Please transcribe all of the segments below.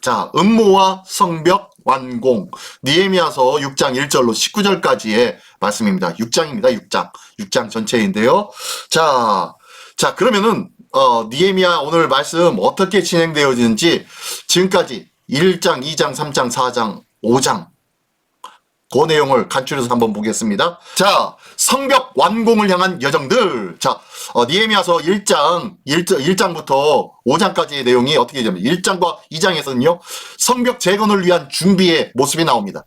자, 음모와 성벽 완공. 느헤미야서 6장 1절로 19절까지의 말씀입니다. 6장입니다. 6장. 6장 전체인데요. 자, 그러면은 느헤미야 오늘 말씀 어떻게 진행되어지는지 지금까지 1장, 2장, 3장, 4장, 5장 그 내용을 간추려서 한번 보겠습니다. 자, 성벽 완공을 향한 여정들. 자, 느헤미야서 1장부터 5장까지의 내용이 어떻게 되냐면 1장과 2장에서는요. 성벽 재건을 위한 준비의 모습이 나옵니다.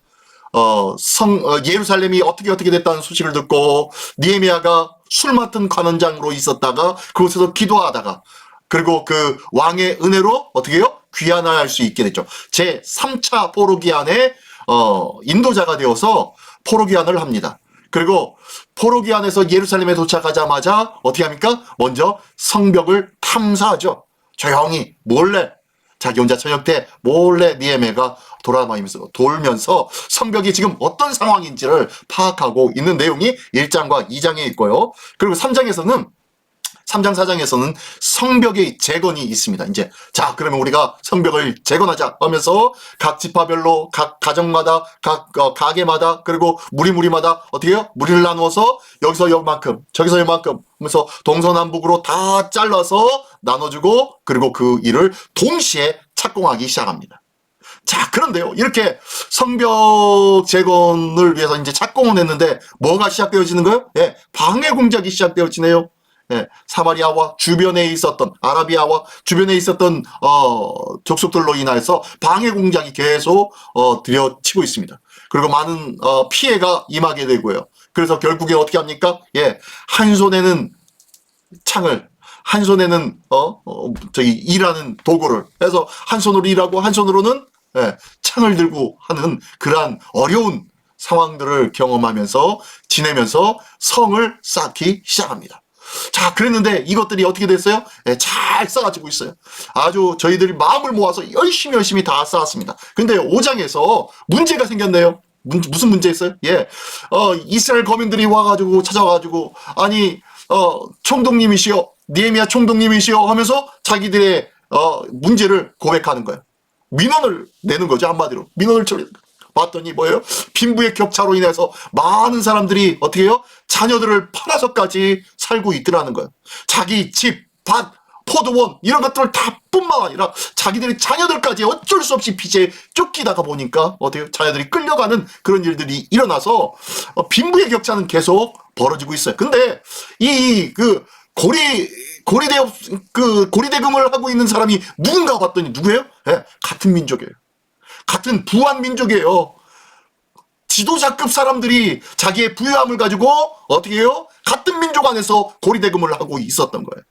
예루살렘이 어떻게 됐다는 소식을 듣고 느헤미야가 술 맡은 관원장으로 있었다가 그곳에서 기도하다가 그리고 그 왕의 은혜로 어떻게 해요? 귀환할 수 있게 됐죠. 제 3차 포로기한에 인도자가 되어서 포로기한을 합니다. 그리고 포로기한에서 예루살렘에 도착하자마자 어떻게 합니까? 먼저 성벽을 탐사하죠. 조용히 몰래 자기 혼자 저녁 때 몰래 느헤미야가 돌면서 성벽이 지금 어떤 상황인지를 파악하고 있는 내용이 1장과 2장에 있고요. 그리고 3장, 4장에서는 성벽의 재건이 있습니다. 이제 자, 그러면 우리가 성벽을 재건하자 하면서 각 지파별로 각 가정마다 각 가게마다 그리고 무리마다 어떻게 해요? 무리를 나누어서 여기서 요만큼 저기서 요만큼 하면서 동서남북으로 다 잘라서 나눠주고 그리고 그 일을 동시에 착공하기 시작합니다. 자, 그런데요. 이렇게 성벽 재건을 위해서 이제 착공을 했는데 뭐가 시작되어지는 거예요? 예, 방해 공작이 시작되어지네요. 예, 사마리아와 주변에 있었던 아라비아와 주변에 있었던 족속들로 인해서 방해 공작이 계속 들여치고 있습니다. 그리고 많은 피해가 임하게 되고요. 그래서 결국에 어떻게 합니까? 예, 한 손에는 창을 한 손에는 일하는 도구를 해서 한 손으로 일하고 한 손으로는 예, 창을 들고 하는 그러한 어려운 상황들을 경험하면서 지내면서 성을 쌓기 시작합니다. 자, 그랬는데 이것들이 어떻게 됐어요? 예, 잘 쌓아지고 있어요. 아주 저희들이 마음을 모아서 열심히 다 쌓았습니다. 근데 5장에서 문제가 생겼네요. 무슨 문제 있어요? 예, 이스라엘 거민들이 와가지고 찾아와가지고 아니 총독님이시여 느헤미야 총독님이시여 하면서 자기들의 문제를 고백하는 거예요. 민원을 내는 거죠. 한마디로 민원을 처리하는 거예요. 봤더니 뭐예요? 빈부의 격차로 인해서 많은 사람들이 어떻게 해요? 자녀들을 팔아서까지 살고 있더라는 거예요. 자기 집, 밭, 포도원 이런 것들 다 뿐만 아니라 자기들의 자녀들까지 어쩔 수 없이 빚에 쫓기다가 보니까 어때요? 자녀들이 끌려가는 그런 일들이 일어나서 빈부의 격차는 계속 벌어지고 있어요. 근데 고리대금을 하고 있는 사람이 누군가 봤더니 누구예요? 예, 같은 민족이에요. 같은 부한 민족이에요. 지도자급 사람들이 자기의 부유함을 가지고 어떻게 해요? 같은 민족 안에서 고리대금을 하고 있었던 거예요.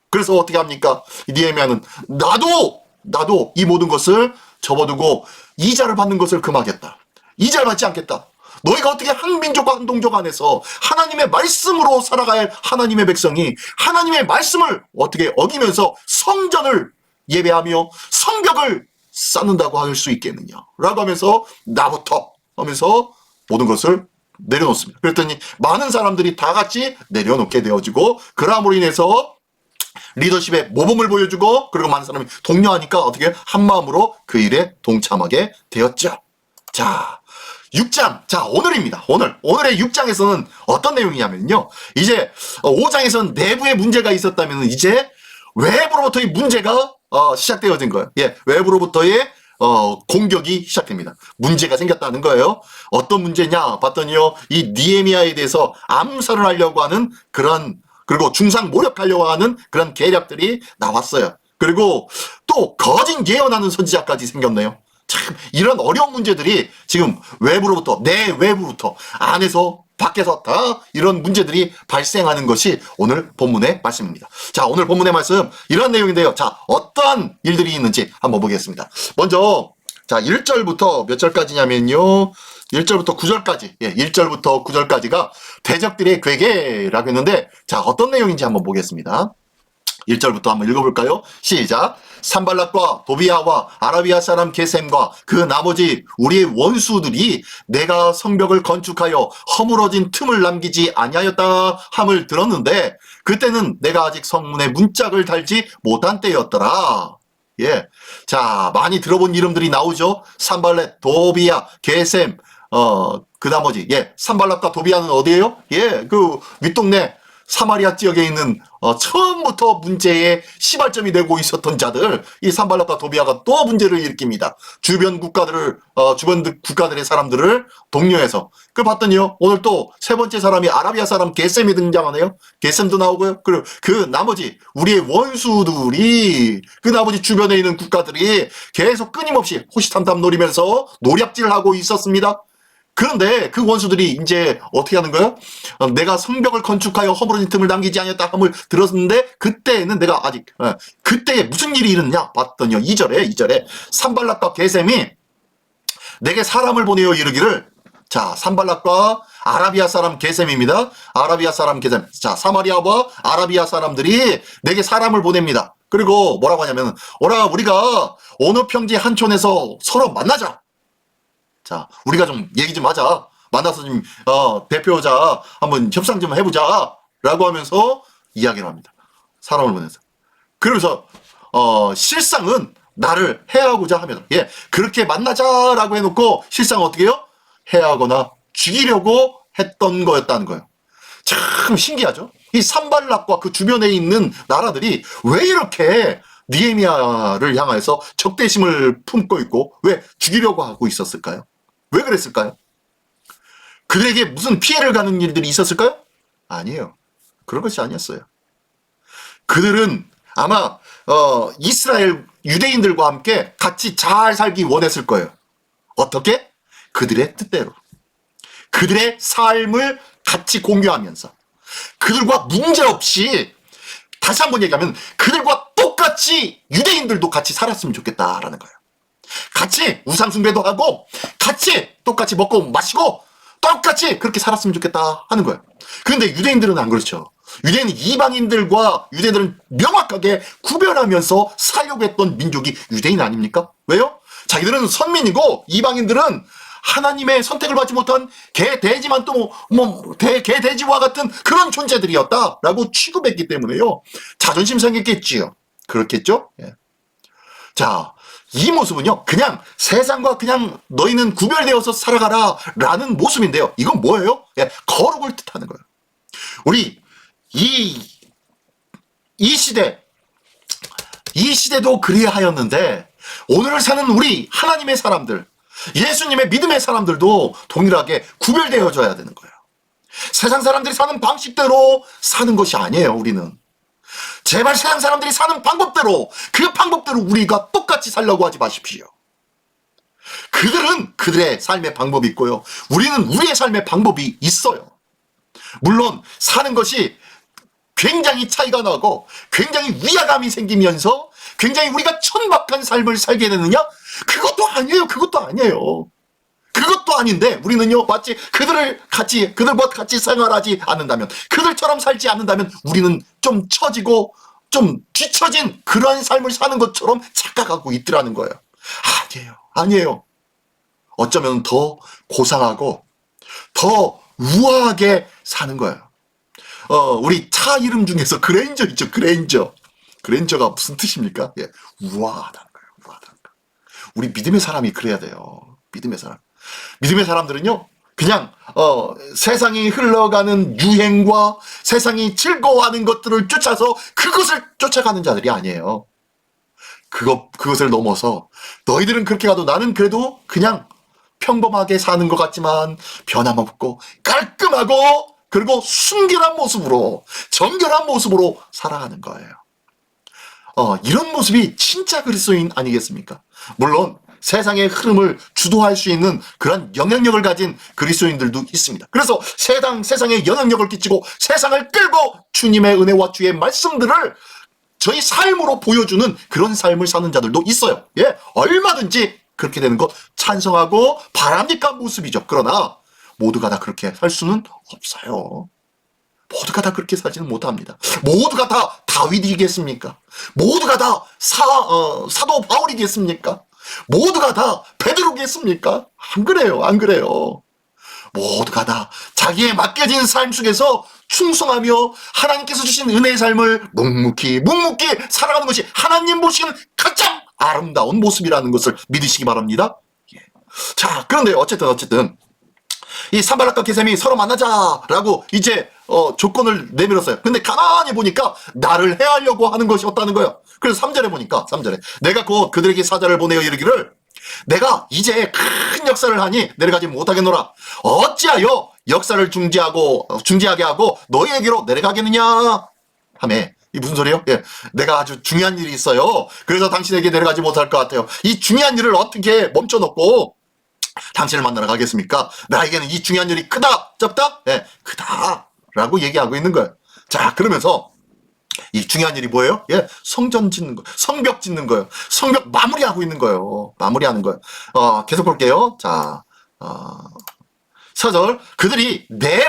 그래서 어떻게 합니까? 느헤미야는 나도 이 모든 것을 접어두고 이자를 받는 것을 금하겠다. 이자를 받지 않겠다. 너희가 어떻게 한 민족과 한 동족 안에서 하나님의 말씀으로 살아가야 할 하나님의 백성이 하나님의 말씀을 어떻게 어기면서 성전을 예배하며 성벽을 쌓는다고 할 수 있겠느냐 라고 하면서 나부터 하면서 모든 것을 내려놓습니다. 그랬더니 많은 사람들이 다 같이 내려놓게 되어지고 그러함으로 인해서 리더십의 모범을 보여주고 그리고 많은 사람이 독려하니까 어떻게 한마음으로 그 일에 동참하게 되었죠. 자, 6장. 자, 오늘입니다. 오늘의 6장에서는 어떤 내용이냐면요. 이제 5장에서는 내부에 문제가 있었다면 이제 외부로부터의 문제가 시작되어진 거예요. 예, 외부로부터의 공격이 시작됩니다. 문제가 생겼다는 거예요. 어떤 문제냐 봤더니요. 이 느헤미야에 대해서 암살을 하려고 하는 그리고 중상 모략하려고 하는 그런 계략들이 나왔어요. 그리고 또 거짓 예언하는 선지자까지 생겼네요. 참 이런 어려운 문제들이 지금 내외부부터 안에서 밖에서 다 이런 문제들이 발생하는 것이 오늘 본문의 말씀입니다. 자, 오늘 본문의 말씀 이런 내용인데요. 자, 어떠한 일들이 있는지 한번 보겠습니다. 먼저 자, 1절부터 몇 절까지냐면요. 1절부터 9절까지. 예, 1절부터 9절까지가 대적들의 괴계라고 했는데 자, 어떤 내용인지 한번 보겠습니다. 1절부터 한번 읽어볼까요? 시작. 산발락과 도비아와 아라비아 사람 게셈과 그 나머지 우리의 원수들이 내가 성벽을 건축하여 허물어진 틈을 남기지 아니하였다 함을 들었는데 그때는 내가 아직 성문에 문짝을 달지 못한 때였더라. 예. 자, 많이 들어본 이름들이 나오죠? 산발렛, 도비야, 게셈, 그 나머지, 예. 산발락과 도비야는 어디예요? 예, 그 윗동네 사마리아 지역에 있는 처음부터 문제의 시발점이 되고 있었던 자들, 이 산발락과 도비야가 또 문제를 일으킵니다. 주변 국가들의 사람들을 독려해서. 그 봤더니요, 오늘 또 세 번째 사람이 아라비아 사람 게셈이 등장하네요. 게셈도 나오고요. 그리고 그 나머지 우리의 원수들이, 그 나머지 주변에 있는 국가들이 계속 끊임없이 호시탐탐 노리면서 노략질을 하고 있었습니다. 그런데 그 원수들이 이제 어떻게 하는 거예요? 내가 성벽을 건축하여 허물어진 틈을 남기지 않았다 함을 들었는데, 그때는 내가 아직 그때에 무슨 일이 일어났냐 봤더니요, 2절에 산발락과 게셈이 내게 사람을 보내어 이르기를. 자, 산발락과 아라비아 사람 게셈입니다. 아라비아 사람 게셈. 자, 사마리아와 아라비아 사람들이 내게 사람을 보냅니다. 그리고 뭐라고 하냐면, 오라, 우리가 어느 평지 한촌에서 서로 만나자. 자, 우리가 좀 얘기 좀 하자. 만나서 좀 대표자 한번 협상 좀 해보자. 라고 하면서 이야기를 합니다. 사람을 보내서. 그러면서 실상은 나를 해하고자 하면, 예, 그렇게 만나자라고 해놓고 실상은 어떻게 해요? 해하거나 죽이려고 했던 거였다는 거예요. 참 신기하죠? 이 산발락과 그 주변에 있는 나라들이 왜 이렇게 느헤미야를 향해서 적대심을 품고 있고 왜 죽이려고 하고 있었을까요? 왜 그랬을까요? 그들에게 무슨 피해를 가는 일들이 있었을까요? 아니에요. 그런 것이 아니었어요. 그들은 아마 이스라엘 유대인들과 함께 같이 잘 살기 원했을 거예요. 어떻게? 그들의 뜻대로. 그들의 삶을 같이 공유하면서 그들과 문제없이, 다시 한번 얘기하면 그들과 똑같이 유대인들도 같이 살았으면 좋겠다라는 거예요. 같이 우상숭배도 하고 같이 똑같이 먹고 마시고 똑같이 그렇게 살았으면 좋겠다 하는 거예요. 그런데 유대인들은 안 그렇죠. 유대인은 이방인들과 유대인들은 명확하게 구별하면서 살려고 했던 민족이 유대인 아닙니까? 왜요? 자기들은 선민이고 이방인들은 하나님의 선택을 받지 못한 개, 돼지만 또 개, 돼지와 같은 그런 존재들이었다라고 취급했기 때문에요. 자존심 생겼겠지요. 그렇겠죠? 예. 자, 이 모습은요, 그냥 세상과 그냥 너희는 구별되어서 살아가라 라는 모습인데요. 이건 뭐예요? 예, 거룩을 뜻하는 거예요. 우리 이 시대도 그리하였는데 오늘을 사는 우리 하나님의 사람들, 예수님의 믿음의 사람들도 동일하게 구별되어져야 되는 거예요. 세상 사람들이 사는 방식대로 사는 것이 아니에요. 우리는 제발 세상 사람들이 사는 방법대로, 그 방법대로 우리가 똑같이 살려고 하지 마십시오. 그들은 그들의 삶의 방법이 있고요, 우리는 우리의 삶의 방법이 있어요. 물론 사는 것이 굉장히 차이가 나고 굉장히 위화감이 생기면서 굉장히 우리가 천박한 삶을 살게 되느냐? 그것도 아니에요. 그것도 아니에요. 그것도 아닌데 우리는요, 마치 그들과 같이 생활하지 않는다면, 그들처럼 살지 않는다면 우리는 좀 처지고 좀 뒤처진 그러한 삶을 사는 것처럼 착각하고 있더라는 거예요. 아니에요. 어쩌면 더 고상하고 더 우아하게 사는 거예요. 우리 차 이름 중에서 그레인저 있죠. 그레인저가 무슨 뜻입니까? 예, 우아하다는 거예요. 우아하다는 거. 우리 믿음의 사람이 그래야 돼요. 믿음의 사람들은요, 그냥 세상이 흘러가는 유행과 세상이 즐거워하는 것들을 쫓아서 그것을 쫓아가는 자들이 아니에요. 그것을 넘어서 너희들은 그렇게 가도 나는 그래도 그냥 평범하게 사는 것 같지만 변함없고 깔끔하고 그리고 순결한 모습으로, 정결한 모습으로 살아가는 거예요. 이런 모습이 진짜 그리스도인 아니겠습니까? 물론 세상의 흐름을 주도할 수 있는 그런 영향력을 가진 그리스도인들도 있습니다. 그래서 세상에 영향력을 끼치고 세상을 끌고 주님의 은혜와 주의 말씀들을 저희 삶으로 보여주는 그런 삶을 사는 자들도 있어요. 예, 얼마든지 그렇게 되는 것 찬성하고 바람직한 모습이죠. 그러나 모두가 다 그렇게 살 수는 없어요. 모두가 다 그렇게 살지는 못합니다. 모두가 다 다윗이겠습니까? 모두가 다 사도 바울이겠습니까? 모두가 다 베드로겠습니까? 안 그래요. 모두가 다 자기의 맡겨진 삶 속에서 충성하며 하나님께서 주신 은혜의 삶을 묵묵히 살아가는 것이 하나님 보시는 가장 아름다운 모습이라는 것을 믿으시기 바랍니다. 예. 자, 그런데 어쨌든 이 산발락과 게셈이 서로 만나자라고 이제 조건을 내밀었어요. 근데 가만히 보니까 나를 해하려고 하는 것이었다는 거예요. 그래서 3절에 보니까 3절에 내가 곧 그들에게 사자를 보내어 이르기를 내가 이제 큰 역사를 하니 내려가지 못하겠노라. 어찌하여 역사를 중지하게 하고 너희에게로 내려가겠느냐 하매. 이 무슨 소리예요? 예, 내가 아주 중요한 일이 있어요. 그래서 당신에게 내려가지 못할 것 같아요. 이 중요한 일을 어떻게 멈춰놓고 당신을 만나러 가겠습니까? 나에게는 이 중요한 일이 크다, 짧다? 예, 크다라고 얘기하고 있는 거예요. 자, 그러면서 이 중요한 일이 뭐예요? 예, 성전 짓는 거, 성벽 짓는 거예요. 성벽 마무리하고 있는 거예요. 마무리하는 거예요. 계속 볼게요. 자, 4절 그들이 네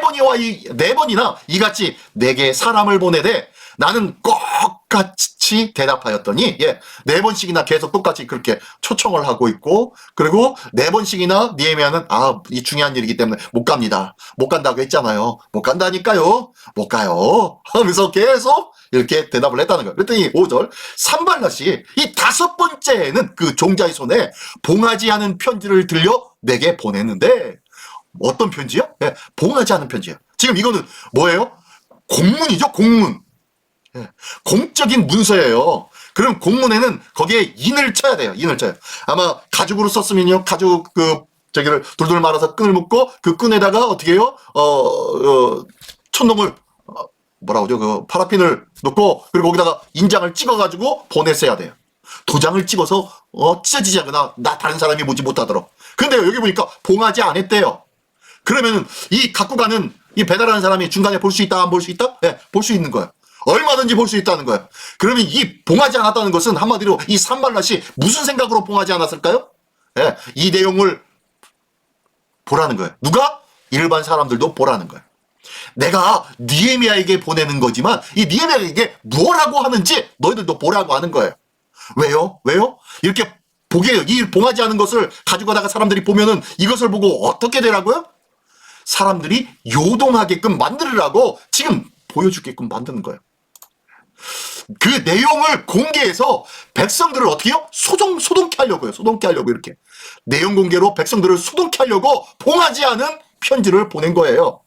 번이나 이같이 내게 사람을 보내되 나는 똑같이 대답하였더니 예, 네 번씩이나 계속 똑같이 그렇게 초청을 하고 있고 그리고 네 번씩이나 느헤미야는 이 중요한 일이기 때문에 못 갑니다. 못 간다고 했잖아요. 못 간다니까요. 못 가요. 하면서 계속 이렇게 대답을 했다는 거예요. 그랬더니 5절 산발랏이 이 다섯 번째는 그 종자의 손에 봉하지 않은 편지를 들려 내게 보냈는데 어떤 편지요? 네, 봉하지 않은 편지예요. 지금 이거는 뭐예요? 공문이죠, 공문. 네, 공적인 문서예요. 그럼 공문에는 거기에 인을 쳐야 돼요. 인을 쳐요. 아마 가죽으로 썼으면요, 가죽 저기를 돌돌 말아서 끈을 묶고 그 끈에다가 어떻게 해요? 천동을 뭐라고 하죠? 파라핀을 넣고 그리고 거기다가 인장을 찍어가지고 보냈어야 돼요. 도장을 찍어서 찢어지지 않거나 다른 사람이 보지 못하도록. 근데 여기 보니까 봉하지 않았대요. 그러면은 이 갖고 가는 이 배달하는 사람이 중간에 볼 수 있다 안 볼 수 있다? 네, 볼 수 있는 거예요. 얼마든지 볼 수 있다는 거예요. 그러면 이 봉하지 않았다는 것은 한마디로 이 산발랏이 무슨 생각으로 봉하지 않았을까요? 네, 이 내용을 보라는 거예요. 누가? 일반 사람들도 보라는 거예요. 내가 느헤미야에게 보내는 거지만 이 느헤미야에게 뭐라고 하는지 너희들도 보라고 하는 거예요. 왜요? 이렇게 보게 이 봉하지 않은 것을 가져가다가 사람들이 보면은 이것을 보고 어떻게 되라고요? 사람들이 요동하게끔 만들으라고 지금 보여주게끔 만드는 거예요. 그 내용을 공개해서 백성들을 어떻게 해요? 소동케 하려고요. 소동케 하려고 이렇게. 내용 공개로 백성들을 소동케 하려고 봉하지 않은 편지를 보낸 거예요.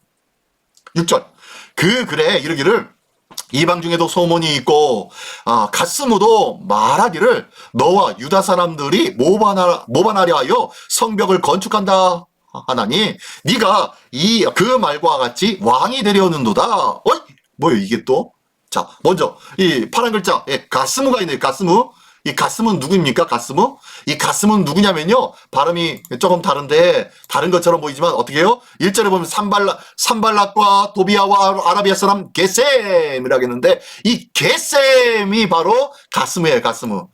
6절. 그 글에 이르기를 이방 중에도 소문이 있고 가스무도 말하기를 너와 유다 사람들이 모반하려 하여 성벽을 건축한다 하나니 네가 그 말과 같이 왕이 되려는도다. 뭐예요 이게 또? 자, 먼저 이 파란 글자 가스무가 있네요. 가스무. 이 가스무는 누구입니까? 가스무? 이 가스무는 누구냐면요. 발음이 조금 다른데 다른 것처럼 보이지만 어떻게 해요? 1절에 보면 산발랏과 도비아와 아라비아 사람 게셈이라고 했는데 이 게셈이 바로 가스무예요. 가스무.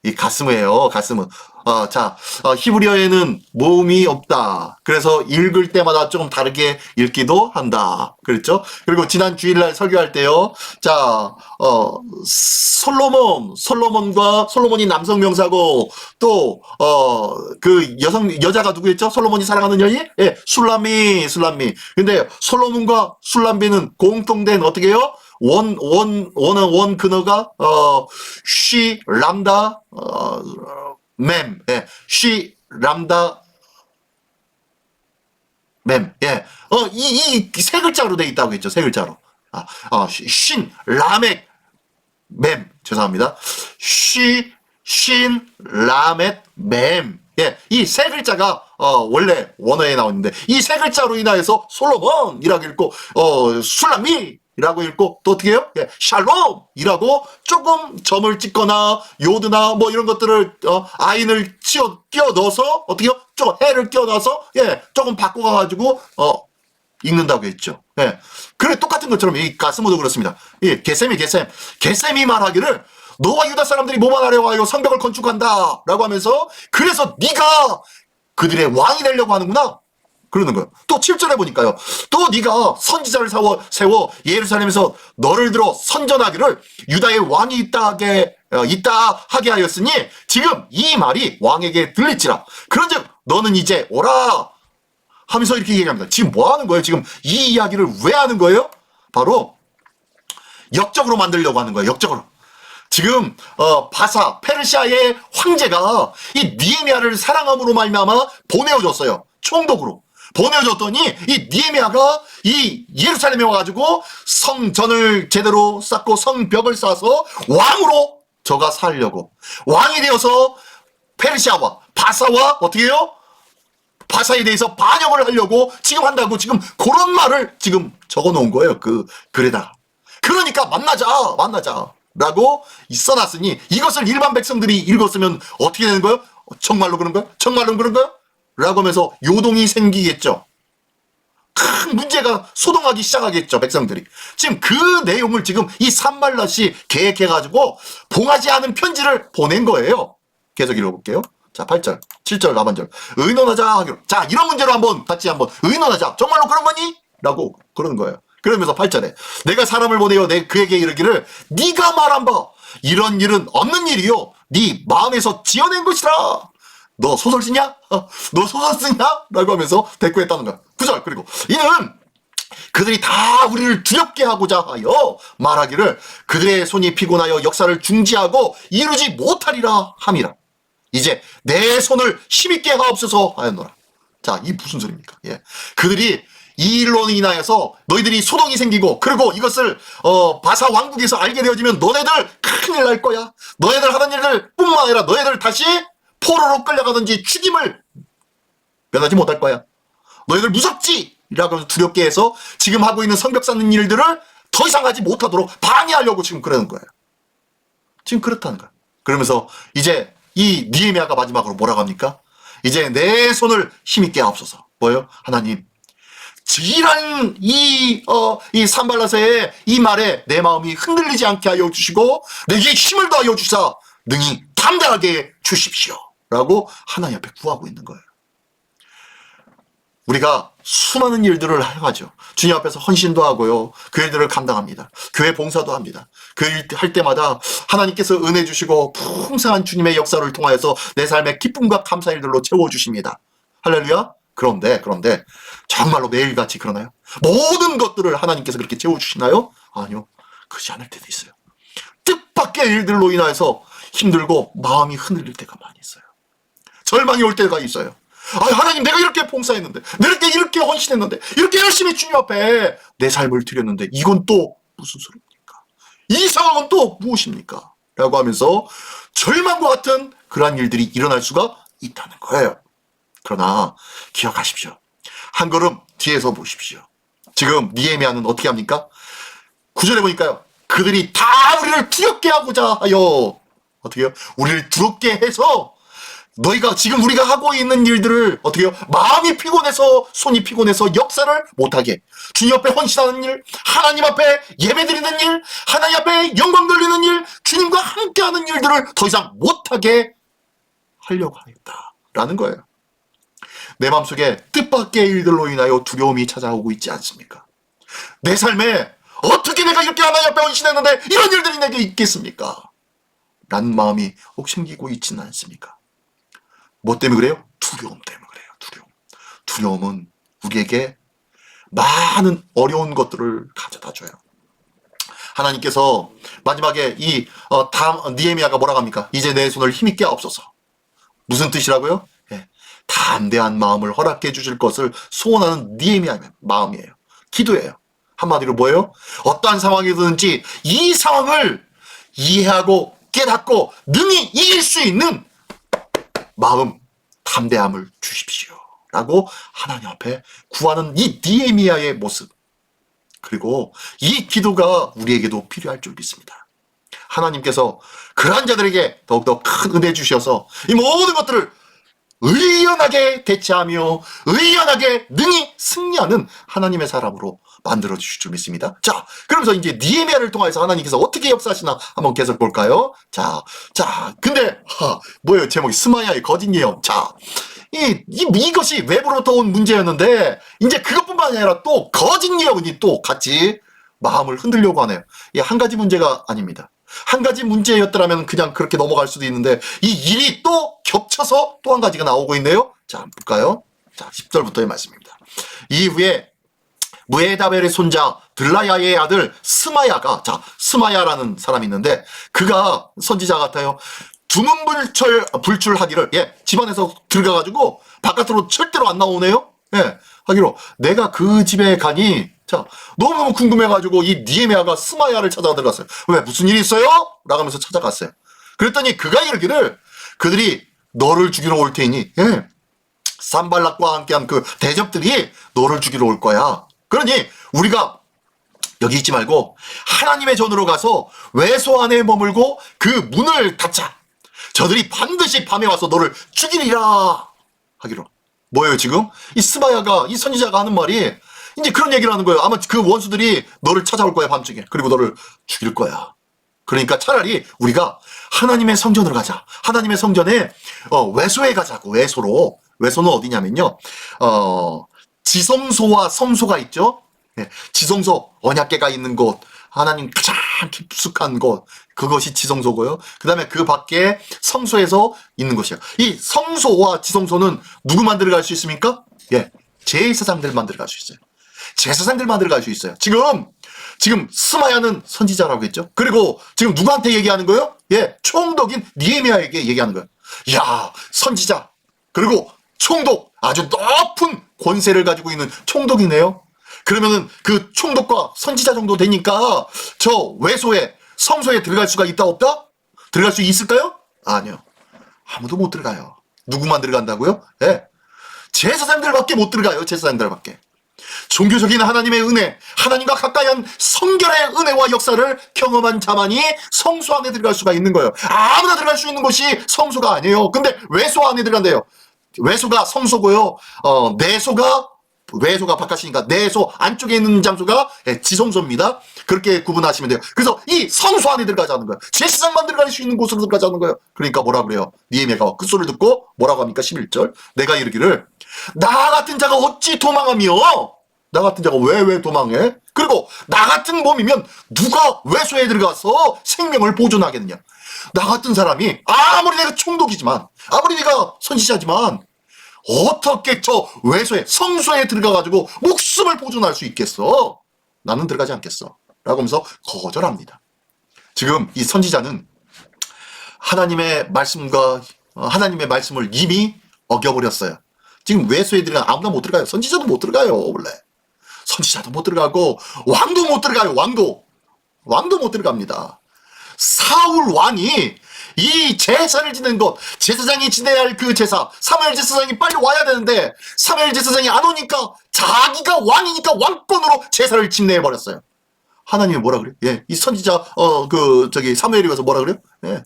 이 가스무예요. 가스무. 히브리어에는 모음이 없다. 그래서 읽을 때마다 조금 다르게 읽기도 한다. 그렇죠? 그리고 지난 주일날 설교할 때요. 자, 솔로몬이 남성 명사고 또 그 여자가 누구였죠? 솔로몬이 사랑하는 여인? 예, 술람미. 근데 솔로몬과 술람미는 공통된 어떻게 해요? 원 근어가 쉬 람다 맴, 예, 쉬 람다 맴, 예, 이 세 글자로 돼 있다고 했죠. 세 글자로. 신 라멕 맴, 죄송합니다. 신 라멕 맴, 예, 이 세 글자가 원래 원어에 나오는데 이 세 글자로 인하여서 솔로몬이라고 읽고 술람미 이라고 읽고 또 어떻게 해요? 예, 샬롬이라고 조금 점을 찍거나 요드나 뭐 이런 것들을 아인을 끼워 넣어서 어떻게 해요? 좀 해를 끼워 넣어서 예, 조금 바꿔 가지고 읽는다고 했죠. 예. 그래 똑같은 것처럼 이 가스모도 그렇습니다. 예, 게셈이 말하기를 너와 유다 사람들이 모반하려고 하여 성벽을 건축한다라고 하면서 그래서 네가 그들의 왕이 되려고 하는구나. 그러는 거예요. 또 7절에 보니까요. 또 네가 선지자를 세워 예루살렘에서 너를 들어 선전하기를 유다의 왕이 있다 하게 하였으니 지금 이 말이 왕에게 들릴지라. 그런즉 너는 이제 오라 하면서 이렇게 얘기합니다. 지금 뭐 하는 거예요? 지금 이 이야기를 왜 하는 거예요? 바로 역적으로 만들려고 하는 거예요. 역적으로. 지금 바사 페르시아의 황제가 이 니에미아를 사랑함으로 말미암아 보내어줬어요. 총독으로 보내어줬더니 이 니에미아가 이 예루살렘에 와가지고 성전을 제대로 쌓고 성벽을 쌓아서 왕으로 저가 살려고 왕이 되어서 페르시아와 바사와 어떻게 해요? 바사에 대해서 반역을 하려고 지금 한다고 지금 그런 말을 지금 적어 놓은 거예요. 그 글에다가. 그러니까 만나자 라고 써놨으니 이것을 일반 백성들이 읽었으면 어떻게 되는 거예요? 정말로 그런 거예요? 정말로 그런 거예요? 라고 하면서 요동이 생기겠죠. 큰 문제가 소동하기 시작하겠죠. 백성들이. 지금 그 내용을 지금 이 산발랏이 계획해가지고 봉하지 않은 편지를 보낸 거예요. 계속 읽어볼게요. 자, 8절, 7절, 하반절. 의논하자 하기로. 자, 이런 문제로 같이 한번 의논하자. 정말로 그런 거니? 라고 그러는 거예요. 그러면서 8절에 내가 사람을 보내어 그에게 이르기를 네가 말한 바 이런 일은 없는 일이요. 네 마음에서 지어낸 것이라. 너 소설 쓰냐? 너 소설 쓰냐? 라고 하면서 대꾸했다는 거야. 9절. 그리고 이는 그들이 다 우리를 두렵게 하고자 하여 말하기를 그들의 손이 피곤하여 역사를 중지하고 이루지 못하리라 함이라. 이제 내 손을 힘있게 하옵소서 하였노라. 자, 이 무슨 소리입니까? 예. 그들이 이 일로 인하여서 너희들이 소동이 생기고 그리고 이것을 바사 왕국에서 알게 되어지면 너네들 큰일 날 거야. 너네들 하던 일들 뿐만 아니라 너네들 다시 포로로 끌려가든지 죽임을 면하지 못할 거야. 너희들 무섭지? 라고 두렵게 해서 지금 하고 있는 성벽 쌓는 일들을 더 이상 하지 못하도록 방해하려고 지금 그러는 거예요. 지금 그렇다는 거야. 그러면서 이제 이 니에미아가 마지막으로 뭐라고 합니까? 이제 내 손을 힘있게 하옵소서. 뭐예요? 하나님. 이런 이 산발랏의 이 말에 내 마음이 흔들리지 않게 하여 주시고 내게 힘을 더하여 주사 능히 담대하게 주십시오. 라고 하나님 앞에 구하고 있는 거예요. 우리가 수많은 일들을 하죠. 주님 앞에서 헌신도 하고요. 그 일들을 감당합니다. 교회 봉사도 합니다. 그 일 할 때마다 하나님께서 은혜 주시고 풍성한 주님의 역사를 통하여서 내 삶의 기쁨과 감사 일들로 채워주십니다. 할렐루야. 그런데 정말로 매일같이 그러나요? 모든 것들을 하나님께서 그렇게 채워주시나요? 아니요. 그렇지 않을 때도 있어요. 뜻밖의 일들로 인하여서 힘들고 마음이 흔들릴 때가 많이 있어요. 절망이 올 때가 있어요. 하나님 내가 이렇게 봉사했는데 내가 이렇게 헌신했는데 이렇게 열심히 주님 앞에 내 삶을 드렸는데 이건 또 무슨 소리입니까? 이 상황은 또 무엇입니까? 라고 하면서 절망과 같은 그러한 일들이 일어날 수가 있다는 거예요. 그러나 기억하십시오. 한 걸음 뒤에서 보십시오. 지금 니에미아는 어떻게 합니까? 9절에 보니까요. 그들이 다 우리를 두렵게 하고자 하여 어떻게 해요? 우리를 두렵게 해서 너희가 지금 우리가 하고 있는 일들을 어떻게 해요? 마음이 피곤해서 손이 피곤해서 역사를 못하게 주님 앞에 헌신하는 일, 하나님 앞에 예배드리는 일, 하나님 앞에 영광 돌리는 일, 주님과 함께하는 일들을 더 이상 못하게 하려고 하겠다라는 거예요. 내 마음속에 뜻밖의 일들로 인하여 두려움이 찾아오고 있지 않습니까? 내 삶에 어떻게 내가 이렇게 하나님 앞에 헌신했는데 이런 일들이 내게 있겠습니까? 라는 마음이 혹 생기고 있지는 않습니까? 뭐 때문에 그래요? 두려움 때문에 그래요. 두려움은 우리에게 많은 어려운 것들을 가져다 줘요. 하나님께서 마지막에 니에미아가 뭐라고 합니까? 이제 내 손을 힘있게 하옵소서. 무슨 뜻이라고요? 담대한 마음을 허락해 주실 것을 소원하는 니에미아의 마음이에요. 기도예요. 한마디로 뭐예요? 어떠한 상황이든지 이 상황을 이해하고 깨닫고 능히 이길 수 있는 마음, 담대함을 주십시오. 라고 하나님 앞에 구하는 이 니에미아의 모습. 그리고 이 기도가 우리에게도 필요할 줄 믿습니다. 하나님께서 그러한 자들에게 더욱더 큰 은혜 주셔서 이 모든 것들을 의연하게 대처하며 의연하게 능히 승리하는 하나님의 사람으로 만들어 주실 줄 믿습니다. 자, 그러면서 이제 니에미아를 통해서 하나님께서 어떻게 역사하시나 한번 계속 볼까요? 자, 근데 뭐예요? 제목이 스마야의 거짓 예언. 자, 이것이 외부로부터 온 문제였는데 이제 그것뿐만 아니라 또 거짓 예언이 또 같이 마음을 흔들려고 하네요. 이 한 가지 문제가 아닙니다. 한 가지 문제였더라면 그냥 그렇게 넘어갈 수도 있는데 이 일이 또 겹쳐서 또 한 가지가 나오고 있네요. 자, 볼까요? 자, 10절부터의 말씀입니다. 이후에 무에다벨의 손자 들라야의 아들 스마야가, 자, 스마야라는 사람이 있는데 그가 선지자 같아요. 두문불출하기를, 예, 집안에서 들어가가지고 바깥으로 절대로 안 나오네요. 예, 하기로 내가 그 집에 가니, 자, 너무너무 궁금해가지고 이 니에미아가 스마야를 찾아 들어갔어요. 왜, 무슨 일이 있어요? 라고 하면서 찾아갔어요. 그랬더니 그가 이르기를 그들이 너를 죽이러 올 테니, 예, 산발락과 함께한 그 대접들이 너를 죽이러 올 거야. 그러니 우리가 여기 있지 말고 하나님의 전으로 가서 외소 안에 머물고 그 문을 닫자. 저들이 반드시 밤에 와서 너를 죽이리라 하기로. 뭐예요 지금? 이 스바야가, 이 선지자가 하는 말이 이제 그런 얘기를 하는 거예요. 아마 그 원수들이 너를 찾아올 거야 밤중에. 그리고 너를 죽일 거야. 그러니까 차라리 우리가 하나님의 성전으로 가자. 하나님의 성전에 외소에 가자고. 외소로. 외소는 어디냐면요, 지성소와 성소가 있죠. 네, 지성소, 언약궤가 있는 곳, 하나님 가장 깊숙한 곳, 그것이 지성소고요. 그 다음에 그 밖에 성소에서 있는 것이에요. 이 성소와 지성소는 누구만 들어갈 수 있습니까? 예, 제사장들만 들어갈 수 있어요. 제사장들만 들어갈 수 있어요. 지금 스마야는 선지자라고 했죠. 그리고 지금 누구한테 얘기하는 거예요? 예, 총독인 니에미아에게 얘기하는 거예요. 야, 선지자, 그리고 총독, 아주 높은 권세를 가지고 있는 총독이네요. 그러면은 그 총독과 선지자 정도 되니까 저 외소에, 성소에 들어갈 수가 있다 없다? 들어갈 수 있을까요? 아니요. 아무도 못 들어가요. 누구만 들어간다고요? 예. 제사장들밖에 못 들어가요. 제사장들밖에. 종교적인 하나님의 은혜, 하나님과 가까이한 성결의 은혜와 역사를 경험한 자만이 성소 안에 들어갈 수가 있는 거예요. 아무나 들어갈 수 있는 곳이 성소가 아니에요. 근데 외소 안에 들어간대요. 외소가 성소고요. 외소가 바깥이니까 내소 안쪽에 있는 장소가 지성소입니다. 그렇게 구분하시면 돼요. 그래서 이 성소 안에 들어가자는 거예요. 제사장만 들어갈 수 있는 곳으로 들어가자는 거예요. 그러니까 뭐라 그래요? 니에미아가 그 소리를 듣고 뭐라고 합니까? 11절. 내가 이르기를 나 같은 자가 어찌 도망하며, 나 같은 자가 왜 도망해? 그리고 나 같은 몸이면 누가 외소에 들어가서 생명을 보존하겠느냐? 나 같은 사람이 아무리 내가 총독이지만, 아무리 내가 선지자지만 어떻게 저 외소에, 성소에 들어가가지고 목숨을 보존할 수 있겠어? 나는 들어가지 않겠어. 라고 하면서 거절합니다. 지금 이 선지자는 하나님의 말씀과 하나님의 말씀을 이미 어겨버렸어요. 지금 외소에 들어가 아무나 못 들어가요. 선지자도 못 들어가요. 원래 선지자도 못 들어가고 왕도 못 들어가요. 왕도 못 들어갑니다. 사울 왕이 이 제사를 지낸 것, 제사장이 지내야 할 그 제사, 사무엘 제사장이 빨리 와야 되는데 사무엘 제사장이 안 오니까 자기가 왕이니까 왕권으로 제사를 집례해버렸어요. 하나님이 뭐라 그래요? 예, 이 선지자 사무엘이 와서 뭐라 그래요? 예,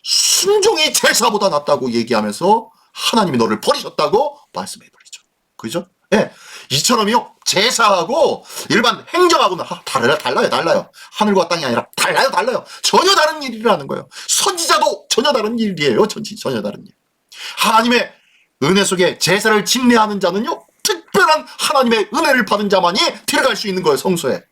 순종이 제사보다 낫다고 얘기하면서 하나님이 너를 버리셨다고 말씀해버리죠. 그죠? 예, 이처럼요, 제사하고 일반 행정하고는 달라요. 하늘과 땅이 아니라 달라요. 전혀 다른 일이라는 거예요. 선지자도 전혀 다른 일이에요. 전혀 다른 일. 하나님의 은혜 속에 제사를 집례하는 자는요, 특별한 하나님의 은혜를 받은 자만이 들어갈 수 있는 거예요. 성소에.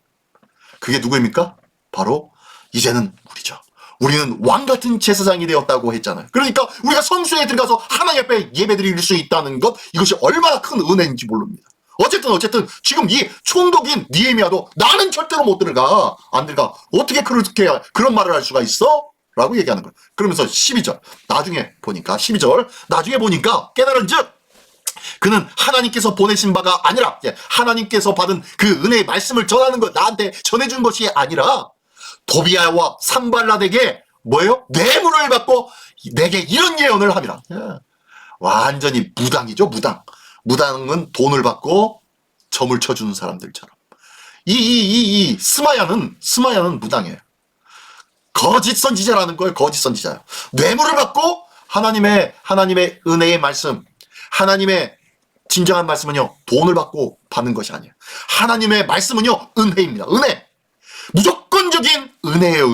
그게 누구입니까? 바로 이제는 우리죠. 우리는 왕같은 제사장이 되었다고 했잖아요. 그러니까 우리가 성소에 들어가서 하나님 앞에 예배드릴 수 있다는 것, 이것이 얼마나 큰 은혜인지 모릅니다. 어쨌든 지금 이 총독인 니에미아도 나는 절대로 못 들어가, 안 들어가. 어떻게 그런 말을 할 수가 있어? 라고 얘기하는 거예요. 그러면서 12절 나중에 보니까 깨달은즉 그는 하나님께서 보내신 바가 아니라, 하나님께서 받은 그 은혜의 말씀을 전하는 것, 나한테 전해준 것이 아니라 도비아와 산발랏에게 뭐예요? 뇌물을 받고 내게 이런 예언을 함이라. 완전히 무당이죠. 무당은 돈을 받고 점을 쳐주는 사람들처럼. 이 스마야는 무당이에요. 거짓 선지자라는 거예요. 거짓 선지자예요. 뇌물을 받고 하나님의 은혜의 말씀, 하나님의 진정한 말씀은요, 돈을 받고 받는 것이 아니에요. 하나님의 말씀은요, 은혜입니다. 은혜. 무조건적인 은혜예요.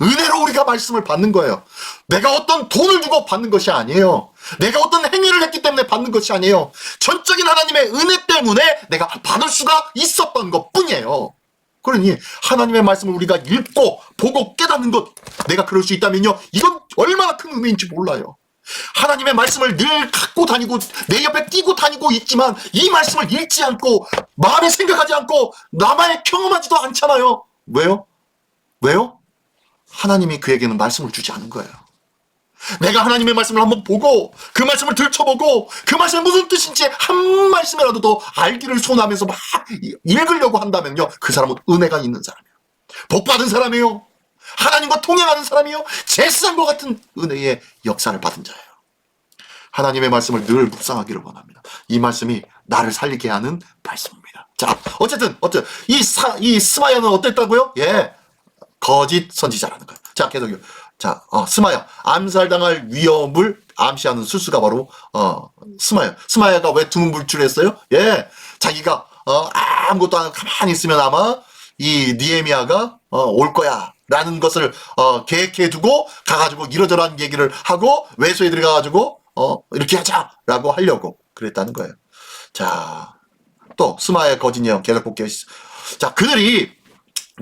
은혜로 우리가 말씀을 받는 거예요. 내가 어떤 돈을 주고 받는 것이 아니에요. 내가 어떤 행위를 했기 때문에 받는 것이 아니에요. 전적인 하나님의 은혜 때문에 내가 받을 수가 있었던 것 뿐이에요. 그러니 하나님의 말씀을 우리가 읽고 보고 깨닫는 것, 내가 그럴 수 있다면요, 이건 얼마나 큰 은혜인지 몰라요. 하나님의 말씀을 늘 갖고 다니고 내 옆에 띄고 다니고 있지만 이 말씀을 읽지 않고 마음에 생각하지 않고 나만의 경험하지도 않잖아요. 왜요? 왜요? 하나님이 그에게는 말씀을 주지 않은 거예요. 내가 하나님의 말씀을 한번 보고 그 말씀을 들춰보고 그 말씀이 무슨 뜻인지 한 말씀이라도 더 알기를 소원하면서 막 읽으려고 한다면요, 그 사람은 은혜가 있는 사람이에요. 복받은 사람이에요. 하나님과 통행하는 사람이요, 제사장과 같은 은혜의 역사를 받은 자예요. 하나님의 말씀을 늘 묵상하기를 원합니다. 이 말씀이 나를 살리게 하는 말씀입니다. 자, 어쨌든 이 스마야는 어땠다고요? 예, 거짓 선지자라는 거예요. 자, 계속요. 자, 스마야, 암살당할 위험을 암시하는 수수가 바로 스마야. 스마야가 왜 두문불출했어요? 예, 자기가 아무것도 안 하고 가만히 있으면 아마 이 느헤미야가 올 거야 라는 것을 계획해두고 가가지고 이러저러한 얘기를 하고 외소에 들어가가지고 이렇게 하자라고 하려고 그랬다는 거예요. 자, 또 스마야의 거짓 예언 계속 볼게요. 자, 그들이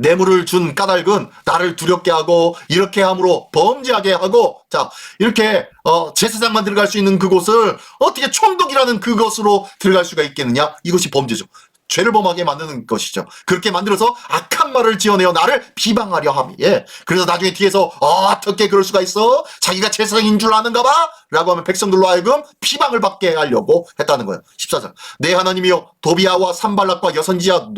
뇌물을 준 까닭은 나를 두렵게 하고 이렇게 함으로 범죄하게 하고, 자, 이렇게 제사장만 들어갈 수 있는 그곳을 어떻게 총독이라는 그것으로 들어갈 수가 있겠느냐? 이것이 범죄죠. 죄를 범하게 만드는 것이죠. 그렇게 만들어서 악한 말을 지어내어 나를 비방하려 함이. 예. 그래서 나중에 뒤에서 어떻게 그럴 수가 있어? 자기가 제사장인 줄 아는가 봐? 라고 하면 백성들로 하여금 비방을 받게 하려고 했다는 거예요. 14절. 내 하나님이여, 도비야와 산발락과 여선지자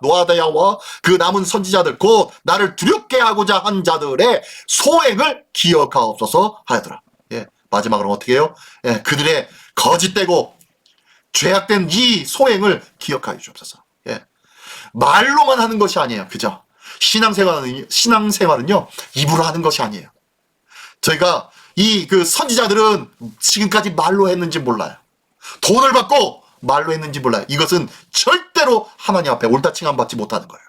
노아다야와 그 남은 선지자들 곧 나를 두렵게 하고자 한 자들의 소행을 기억하옵소서 하였더라. 예. 마지막으로 어떻게 해요? 예. 그들의 거짓되고 죄악된 이 소행을 기억하여 주옵소서. 예. 말로만 하는 것이 아니에요. 그죠? 신앙생활은요, 입으로 하는 것이 아니에요. 저희가 그 선지자들은 지금까지 말로 했는지 몰라요. 돈을 받고 말로 했는지 몰라요. 이것은 절대로 하나님 앞에 옳다 칭함 받지 못하는 거예요.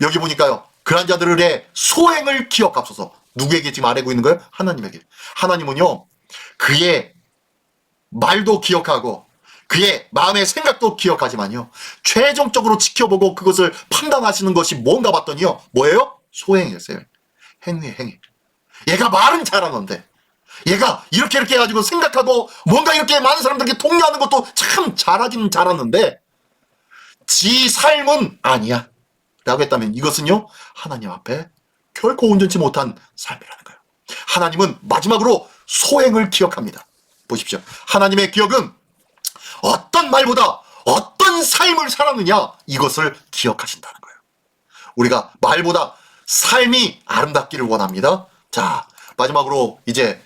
여기 보니까요, 그런 자들의 소행을 기억하소서. 누구에게 지금 아뢰고 있는 거예요? 하나님에게. 하나님은요, 그의 말도 기억하고 그의 마음의 생각도 기억하지만요, 최종적으로 지켜보고 그것을 판단하시는 것이 뭔가 봤더니요, 뭐예요? 소행이었어요. 행위. 얘가 말은 잘하는데, 얘가 이렇게 해가지고 생각하고 뭔가 이렇게 많은 사람들에게 독려하는 것도 참 잘하긴 잘하는데 지 삶은 아니야 라고 했다면 이것은요, 하나님 앞에 결코 온전치 못한 삶이라는 거예요. 하나님은 마지막으로 소행을 기억합니다. 보십시오. 하나님의 기억은 어떤 말보다 어떤 삶을 살았느냐, 이것을 기억하신다는 거예요. 우리가 말보다 삶이 아름답기를 원합니다. 자, 마지막으로 이제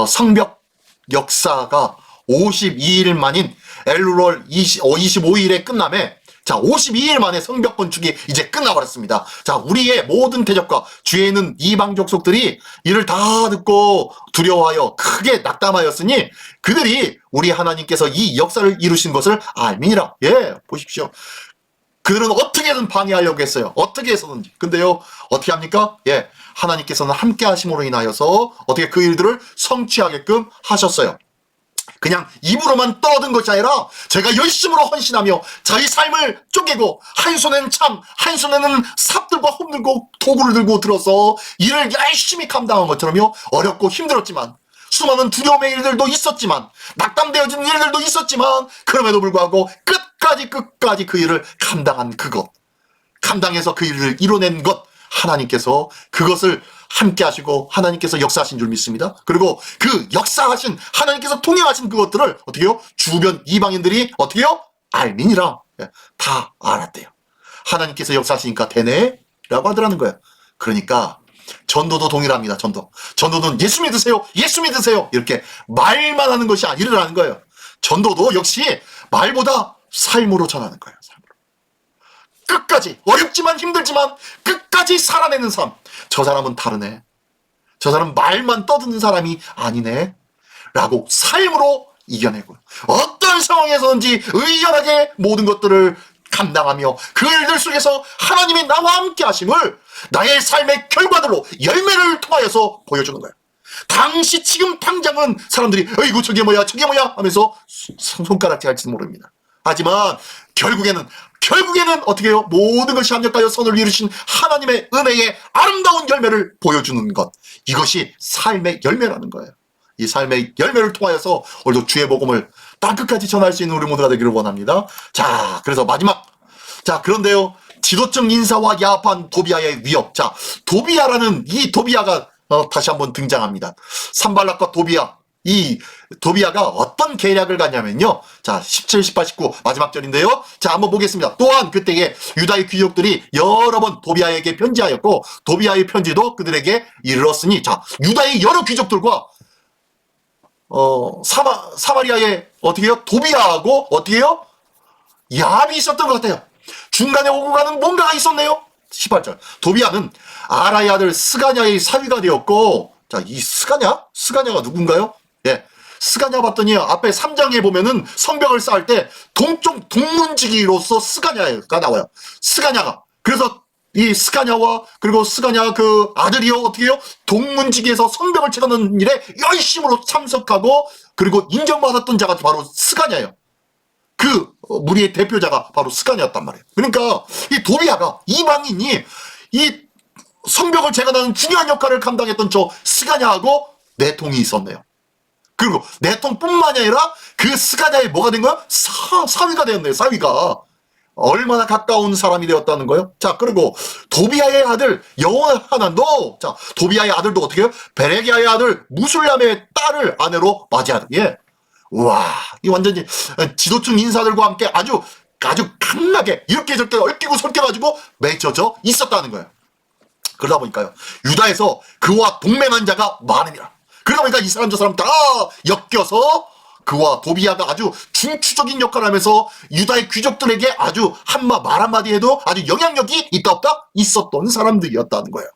성벽 역사가 52일 만인 엘룰월 25일에 끝남에, 자, 52일 만에 성벽 건축이 이제 끝나버렸습니다. 자, 우리의 모든 대적과 주위에 있는 이방 족속들이 이를 다 듣고 두려워하여 크게 낙담하였으니 그들이 우리 하나님께서 이 역사를 이루신 것을 알미니라. 예, 보십시오. 그들은 어떻게든 방해하려고 했어요. 어떻게 해서든지. 근데요, 어떻게 합니까? 예, 하나님께서는 함께 하심으로 인하여서 어떻게 그 일들을 성취하게끔 하셨어요. 그냥 입으로만 떠든 것이 아니라 제가 열심으로 헌신하며 자기 삶을 쪼개고 한 손에는 참, 한 손에는 삽들과 홈 들고 도구를 들고 들어서 일을 열심히 감당한 것처럼요, 어렵고 힘들었지만 수많은 두려움의 일들도 있었지만 낙담되어지는 일들도 있었지만 그럼에도 불구하고 끝까지 그 일을 감당한 그것, 감당해서 그 일을 이뤄낸 것, 하나님께서 그것을 함께 하시고 하나님께서 역사하신 줄 믿습니다. 그리고 그 역사하신 하나님께서 통행하신 그것들을 어떻게 해요? 주변 이방인들이 어떻게 해요? 알미니라. 다 알았대요. 하나님께서 역사하시니까 되네 라고 하더라는 거예요. 그러니까 전도도 동일합니다. 전도는 예수 믿으세요, 예수 믿으세요, 이렇게 말만 하는 것이 아니라는 거예요. 전도도 역시 말보다 삶으로 전하는 거예요. 끝까지, 어렵지만 힘들지만 끝까지 살아내는 삶. 저 사람은 다르네, 저 사람은 말만 떠드는 사람이 아니네 라고 삶으로 이겨내고, 어떤 상황에서든지 의연하게 모든 것들을 감당하며 그 일들 속에서 하나님이 나와 함께 하심을 나의 삶의 결과들로 열매를 통하여서 보여주는 거예요. 당시 지금 당장은 사람들이 어이구 저게 뭐야 하면서 손가락질 할지도 모릅니다. 하지만 결국에는 어떻게 해요? 모든 것이 합력하여 선을 이루신 하나님의 은혜의 아름다운 열매를 보여주는 것, 이것이 삶의 열매라는 거예요. 이 삶의 열매를 통하여서 오늘도 주의 복음을 땅끝까지 전할 수 있는 우리 모두가 되기를 원합니다. 자, 그래서 마지막. 자, 그런데요. 지도층 인사와 야합한 도비아의 위협. 자, 도비아라는 이 도비아가 다시 한번 등장합니다. 산발락과 도비아. 이 도비아가 어떤 계략을 갖냐면요. 자, 17, 18, 19 마지막 절인데요. 자, 한번 보겠습니다. 또한 그때에 유다의 귀족들이 여러 번 도비아에게 편지하였고 도비아의 편지도 그들에게 이르렀으니, 자, 유다의 여러 귀족들과 사마리아의 어떻게 해요? 도비아하고 어떻게 해요? 야합이 있었던 것 같아요. 중간에 오고 가는 뭔가가 있었네요. 18절. 도비아는 아라의 아들 스가냐의 사위가 되었고, 자, 이 스가냐가 누군가요? 예. 스가냐 봤더니 앞에 3장에 보면은 성벽을 쌓을 때 동쪽 동문지기로서 스가냐가 나와요. 스가냐가. 그래서 이 스가냐와 그리고 스가냐 그 아들이요 어떻게 해요? 동문지기에서 성벽을 채우는 일에 열심으로 참석하고 그리고 인정받았던 자가 바로 스가냐예요. 그 무리의 대표자가 바로 스가냐였단 말이에요. 그러니까 이 도비아가 이방인이 이 성벽을 재건하는 중요한 역할을 감당했던 저 스가냐하고 내통이 있었네요. 그리고 내통뿐만이 아니라 그 스가냐의 뭐가 된 거야? 사위가 되었네요. 사위가. 얼마나 가까운 사람이 되었다는 거예요? 자, 그리고 도비아의 아들 여호하난도, 자, 도비아의 아들도 어떻게 해요? 베레기아의 아들 무술람의 딸을 아내로 맞이하는, 예. 우와, 이 완전히 지도층 인사들과 함께 아주 강하게 이렇게 저렇게 얽히고 설켜가지고 맺혀져 있었다는 거예요. 그러다 보니까요, 유다에서 그와 동맹한 자가 많으니라. 그러다 보니까 이 사람 저 사람 다 엮여서 그와 도비아가 아주 중추적인 역할을 하면서 유다의 귀족들에게 아주 말 한마디 해도 아주 영향력이 있다 없다? 있었던 사람들이었다는 거예요.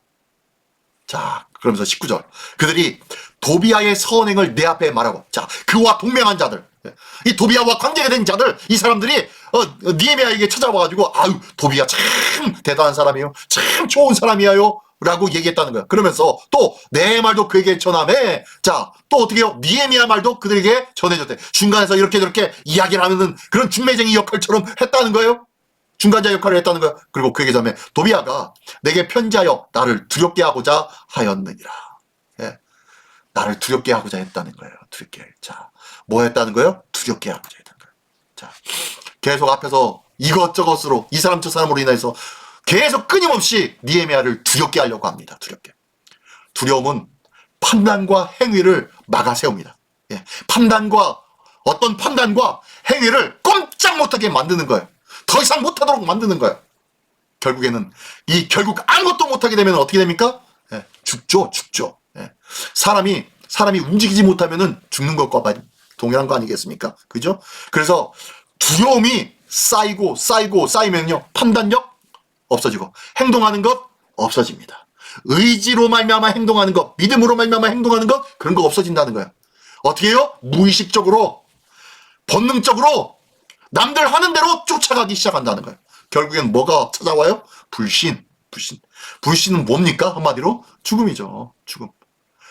자, 그러면서 19절. 그들이 도비아의 선행을 내 앞에 말하고, 자, 그와 동맹한 자들, 이 도비아와 관계가 된 자들, 이 사람들이 니에미아에게 찾아와가지고, 아유, 도비아 참 대단한 사람이에요. 참 좋은 사람이에요. 라고 얘기했다는 거야. 그러면서 또 내 말도 그에게 전하매, 자, 또 어떻게 해요? 니에미아 말도 그들에게 전해줬대. 중간에서 이렇게 저렇게 이야기를 하는 그런 중매쟁이 역할처럼 했다는 거예요. 중간자 역할을 했다는 거야. 그리고 그에게 전해 도비아가 내게 편지하여 나를 두렵게 하고자 하였느니라. 예. 나를 두렵게 하고자 했다는 거예요. 두렵게. 자, 뭐 했다는 거예요? 두렵게 하고자 했다는 거예요. 자, 계속 앞에서 이것저것으로 이 사람 저 사람으로 인해서 계속 끊임없이 니에미아를 두렵게 하려고 합니다. 두렵게. 두려움은 판단과 행위를 막아 세웁니다. 예. 어떤 판단과 행위를 꼼짝 못하게 만드는 거예요. 더 이상 못하도록 만드는 거예요. 결국에는 결국 아무것도 못하게 되면 어떻게 됩니까? 예. 죽죠. 예. 사람이 움직이지 못하면은 죽는 것과 동일한 거 아니겠습니까? 그죠? 그래서 두려움이 쌓이면요. 판단력 없어지고 행동하는 것 없어집니다. 의지로 말미암아 행동하는 것, 믿음으로 말미암아 행동하는 것, 그런 거 없어진다는 거예요. 어떻게 해요? 무의식적으로, 본능적으로 남들 하는 대로 쫓아가기 시작한다는 거예요. 결국엔 뭐가 찾아와요? 불신은 뭡니까? 한마디로 죽음이죠. 죽음.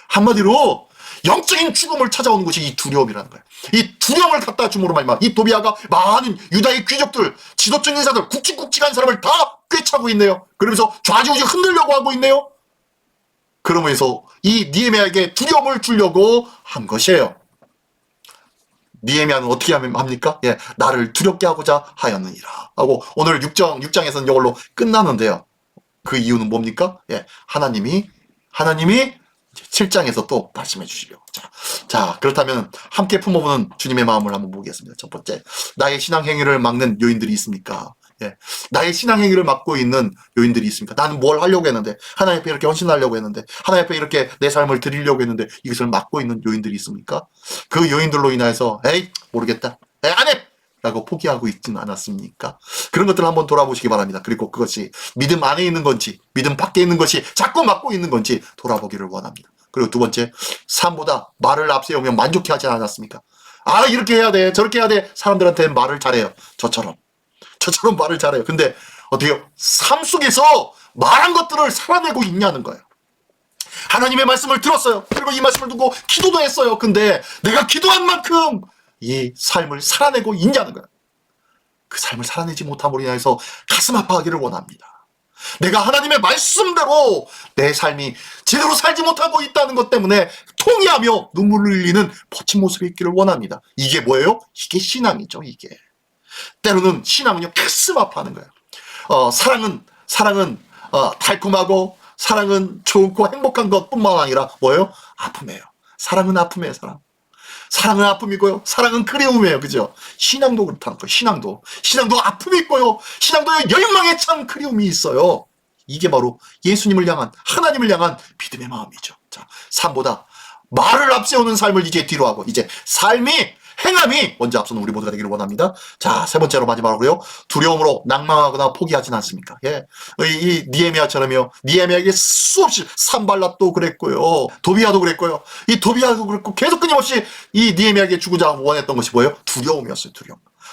한마디로 영적인 죽음을 찾아오는 것이 이 두려움이라는 거예요. 이 두려움을 갖다 줌으로 말미암아 이 도비아가 많은 유다의 귀족들, 지도층 인사들, 굵직굵직한 사람을 다 꿰차고 있네요. 그러면서 좌지우지 흔들려고 하고 있네요. 그러면서 이 니에미아에게 두려움을 주려고 한 것이에요. 니에미아는 어떻게 합니까? 예, 나를 두렵게 하고자 하였느니라 하고 오늘 6장에서는 이걸로 끝나는데요. 그 이유는 뭡니까? 예, 하나님이 7장에서 또 말씀해 주시려고. 자, 그렇다면 함께 품어보는 주님의 마음을 한번 보겠습니다. 첫 번째, 나의 신앙 행위를 막는 요인들이 있습니까? 예, 나의 신앙 행위를 막고 있는 요인들이 있습니까? 나는 뭘 하려고 했는데, 하나님 앞에 이렇게 헌신하려고 했는데, 하나님 앞에 이렇게 내 삶을 드리려고 했는데, 이것을 막고 있는 요인들이 있습니까? 그 요인들로 인해서, 모르겠다. 안 해! 라고 포기하고 있지는 않았습니까? 그런 것들을 한번 돌아보시기 바랍니다. 그리고 그것이 믿음 안에 있는 건지, 믿음 밖에 있는 것이 자꾸 막고 있는 건지 돌아보기를 원합니다. 그리고 두 번째, 삶보다 말을 앞세우면 만족해 하지 않았습니까? 아, 이렇게 해야 돼, 저렇게 해야 돼. 사람들한테 말을 잘해요. 저처럼 말을 잘해요. 근데 어떻게 해요? 삶 속에서 말한 것들을 살아내고 있냐는 거예요. 하나님의 말씀을 들었어요. 그리고 이 말씀을 듣고 기도도 했어요. 근데 내가 기도한 만큼 이 삶을 살아내고 있냐는 거예요. 그 삶을 살아내지 못함으로 인해서 가슴 아파하기를 원합니다. 내가 하나님의 말씀대로 내 삶이 제대로 살지 못하고 있다는 것 때문에 통회하며 눈물을 흘리는 멋진 모습이 있기를 원합니다. 이게 뭐예요? 이게 신앙이죠. 이게 때로는 신앙은요 가슴 아파하는 거예요. 사랑은 달콤하고 사랑은 좋고 행복한 것뿐만 아니라 뭐예요? 아픔이에요. 사랑은 아픔이에요. 사랑은 아픔이고요. 사랑은 그리움이에요. 그죠? 신앙도 그렇다는 거예요. 신앙도 아픔이 있고요. 신앙도 열망에 찬 그리움이 있어요. 이게 바로 예수님을 향한, 하나님을 향한 믿음의 마음이죠. 자, 삶보다 말을 앞세우는 삶을 이제 뒤로 하고 이제 행함이 먼저 앞서는 우리 모두가 되기를 원합니다. 자, 세 번째로 마지막으로요. 두려움으로 낭망하거나 포기하진 않습니까? 예. 이 니에미아처럼요. 니에미아에게 수없이 산발랏도 그랬고요. 도비아도 그랬고요. 이 도비아도 그랬고 계속 끊임없이 이 니에미아에게 주고자 원했던 것이 뭐예요? 두려움이었어요.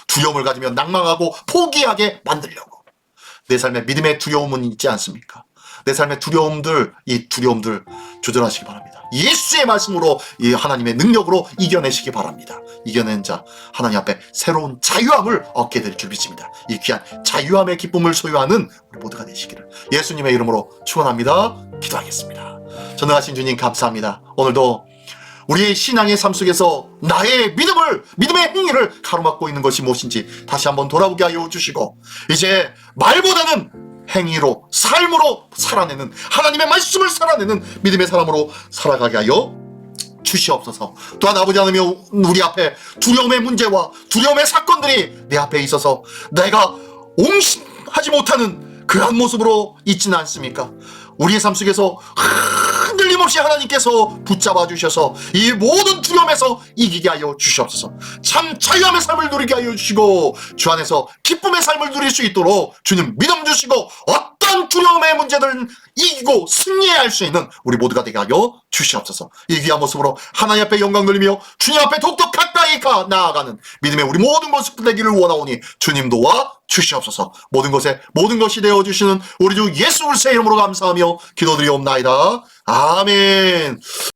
두려움을 가지면 낭망하고 포기하게 만들려고. 내 삶에 믿음의 두려움은 있지 않습니까? 내 삶의 이 두려움들 조절하시기 바랍니다. 예수의 말씀으로, 이 하나님의 능력으로 이겨내시기 바랍니다. 이겨낸 자, 하나님 앞에 새로운 자유함을 얻게 될 줄 믿습니다. 이 귀한 자유함의 기쁨을 소유하는 우리 모두가 되시기를 예수님의 이름으로 축원합니다. 기도하겠습니다. 전능하신 주님 감사합니다. 오늘도 우리의 신앙의 삶 속에서 나의 믿음의 행위를 가로막고 있는 것이 무엇인지 다시 한번 돌아보게 하여 주시고, 이제 말보다는 행위로, 삶으로 살아내는, 하나님의 말씀을 살아내는 믿음의 사람으로 살아가게 하여 주시옵소서. 또한 아버지 하나님, 우리 앞에 두려움의 문제와 두려움의 사건들이 내 앞에 있어서 내가 옹심하지 못하는 그러한 모습으로 있지는 않습니까? 우리의 삶 속에서 흔들림 없이 하나님께서 붙잡아 주셔서 이 모든 두려움에서 이기게 하여 주시옵소서. 참 자유함의 삶을 누리게 하여 주시고 주 안에서 기쁨의 삶을 누릴 수 있도록 주님 믿음 주시고 어떤 두려움의 문제들은 이기고 승리할 수 있는 우리 모두가 되게 하여 주시옵소서. 이 귀한 모습으로 하나님 앞에 영광 돌리며 주님 앞에 더욱더 가까이 나아가는 믿음의 우리 모든 모습 되기를 원하오니 주님 도와 주시옵소서. 모든 것에 모든 것이 되어주시는 우리 주 예수 그리스도의 이름으로 감사하며 기도드리옵나이다. 아멘.